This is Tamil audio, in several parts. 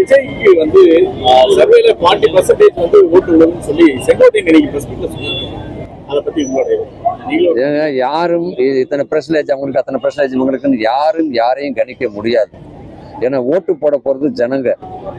விஜய்க்கு வந்து சர்வேல 40% வந்து ஓட்டு விழுன்னு சொல்லி செங்கோட்டையன் இன்னைக்கு பிரஸ் மீட்ல சொல்லியிருக்காங்க. அதை பத்தி உங்களுடைய யாரும் இத்தனை பெர்சன்டேஜ் அவங்களுக்கு அத்தனை பெர்சன்டேஜ் இவங்களுக்குன்னு யாரும் யாரையும் கணிக்க முடியாது. ஏன்னா ஓட்டு போட போறது ஜனங்க.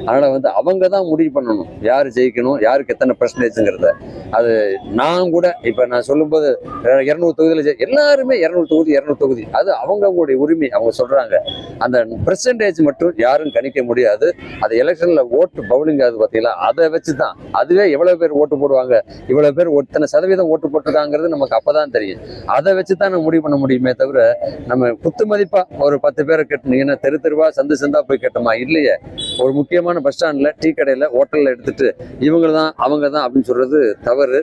அதனால வந்து அவங்க தான் முடிவு பண்ணணும் யாரு ஜெயிக்கணும், யாருக்கு எத்தனை பெர்சன்டேஜ்ங்கிறத. அது நான் கூட இப்ப நான் சொல்லும்போது 200 தொகுதியில எல்லாருமே 200 தொகுதி அது அவங்களுடைய உரிமை. அவங்க சொல்றாங்க அந்த பெர்சன்டேஜ் மட்டும் யாரும் கணிக்க முடியாது. அது எலெக்ஷன்ல ஓட்டு பவுலிங் ஆகுது பார்த்தீங்களா, அதை வச்சுதான் அதுவே எவ்வளவு பேர் ஓட்டு போடுவாங்க, இவ்வளவு பேர் இத்தனை சதவீதம் ஓட்டு போட்டுருக்காங்கிறது நமக்கு அப்பதான் தெரியும். அதை வச்சுதான் நம்ம முடிவு பண்ண முடியுமே தவிர நம்ம குத்து மதிப்பா ஒரு 10 பேரை கட்டினீங்கன்னா தெரு தெருவா சந்து சந்தா போய் கட்டுமா இல்லையே. ஒரு முக்கியமான பஸ் ஸ்டாண்ட்ல டீ கடையில ஹோட்டல்ல எடுத்துட்டு இவங்க தான் அவங்க தான் அப்படின்னு சொல்றது தவறு.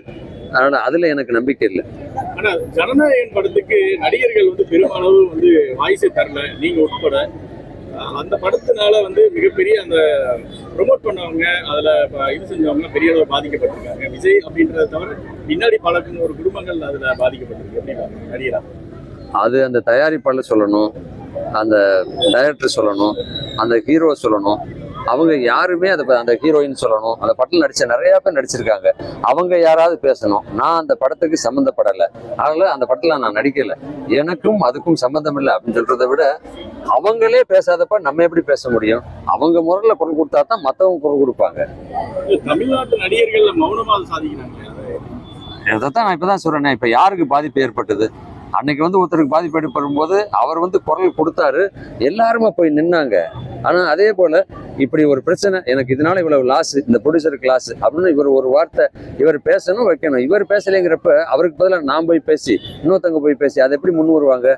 அதனால அதுல எனக்கு நம்பிக்கை இல்லை. ஆனா ஜனநாயகன் படத்துக்கு நடிகர்கள் வந்து பெருமளவு வந்து வாய்ஸை தரல, நீங்க உட்பட. அந்த படத்தினால வந்து மிகப்பெரிய அந்த ப்ரொமோட் பண்ணவங்க அதுல இது செஞ்சவங்க பெரிய அளவு பாதிக்கப்பட்டிருக்காங்க. விஜய் அப்படின்றத தவிர பின்னாடி பழக்கம் ஒரு குடும்பங்கள் அதுல பாதிக்கப்பட்டிருக்கு. எப்படி நடிகரா அது அந்த தயாரிப்பாளர் சொல்லணும், அந்த டைரக்டர் சொல்லணும், அந்த ஹீரோ சொல்லணும். அவங்க யாருமே அந்த ஹீரோயின் சொல்லணும். அந்த படத்தில் நடிச்ச நிறைய பேர் நடிச்சிருக்காங்க. அவங்க யாராவது பேசணும். நான் அந்த படத்துக்கு சம்மந்தப்படலை, அதனால அந்த படத்துல நான் நடிக்கல, எனக்கும் அதுக்கும் சம்மந்தம் இல்லை அப்படின்னு சொல்றதை விட அவங்களே பேசாதப்ப நம்ம எப்படி பேச முடியும்? அவங்க முறையில் குரல் கொடுத்தா தான் மற்றவங்க குரல் கொடுப்பாங்க. தமிழ்நாட்டு நடிகர்கள் மௌனமாக சாதிக்கிறாங்க. இதைத்தான் நான் இப்பதான் சொல்றேன். இப்ப யாருக்கு பாதிப்பு ஏற்பட்டது? அன்னைக்கு வந்து ஒருத்தருக்கு பாதிப்பு ஏற்படும் போது அவர் வந்து குரல் கொடுத்தாரு, எல்லாருமே போய் நின்னாங்க. ஆனா அதே போல இப்படி ஒரு பிரச்சனை, எனக்கு இதனால இவ்வளவு லாஸ், இந்த ப்ரொடியூசருக்கு லாஸ் அப்படின்னு இவர் ஒரு வார்த்தை இவர் பேசணும் வைக்கணும். இவர் பேசலைங்கிறப்ப அவருக்கு பதிலாக நான் போய் பேசி இன்னொருத்தவங்க போய் பேசி அதை எப்படி முன் வருவாங்க?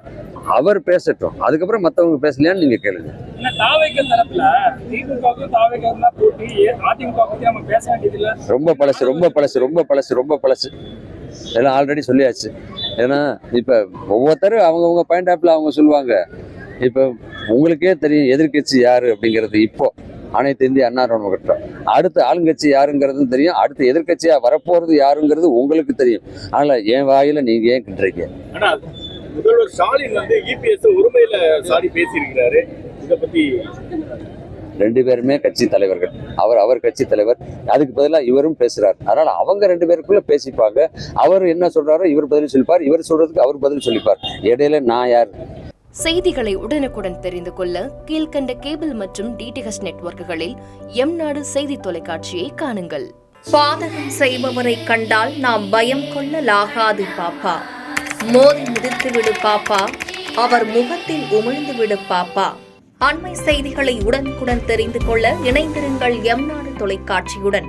அவர் பேசட்டும், அதுக்கப்புறம் மற்றவங்க பேசலையான்னு நீங்க கேளுங்க. ரொம்ப பழசு ரொம்ப பழசு ரொம்ப பழசு ரொம்ப பழசு எல்லாம் ஆல்ரெடி சொல்லியாச்சு. ஏன்னா இப்ப ஒவ்வொருத்தரும் அவங்கவுங்க பாயிண்ட் ஆஃப்ல அவங்க சொல்லுவாங்க. இப்ப உங்களுக்கே தெரியும் எதிர்கட்சி யாரு அப்படிங்கிறது. இப்போ அனைத்து இந்திய அண்ணா திராவிட கட்டம், அடுத்து ஆளுங்கட்சி யாருங்கிறதும் தெரியும், அடுத்து எதிர்கட்சியா வரப்போறது யாருங்கிறது உங்களுக்கு தெரியும். அதனால என் வாயில நீங்க ஏன் கிட்டுறீங்க? முதல்வர் ஸ்டாலின் வந்து இபிஎஸ் உரிமையில சாடி பேசியிருக்கிறாரு. இதை பத்தி ரெண்டு பேருமே கட்சி தலைவர்கள். அவர் கட்சி தலைவர், அதுக்கு பதிலாக இவரும் பேசுறாரு. அதனால அவங்க ரெண்டு பேருக்குள்ள பேசிப்பாங்க. அவர் என்ன சொல்றாரோ இவர் பதில் சொல்லிப்பார், இவர் சொல்றதுக்கு அவர் பதில் சொல்லிப்பார். இடையில நான் யார்? செய்திகளை உடனுக்குடன் தெரிந்து கொள்ள கீழ்கண்ட கேபிள் மற்றும் டிடிஹெச் நெட்வொர்க்குகளில் எம்நாடு செய்தி தொலைக்காட்சியை காணுங்கள். பாதகம் செய்பவரை கண்டால் நாம் பயம் கொள்ளலாகாது பாப்பா. மோதி மிதித்து விடு பாப்பா, அவர் முகத்தில் உமிழ்ந்து விடு பாப்பா. அண்மை செய்திகளை உடனுக்குடன் தெரிந்து கொள்ள இணைந்திருங்கள் எம்நாடு தொலைக்காட்சியுடன்.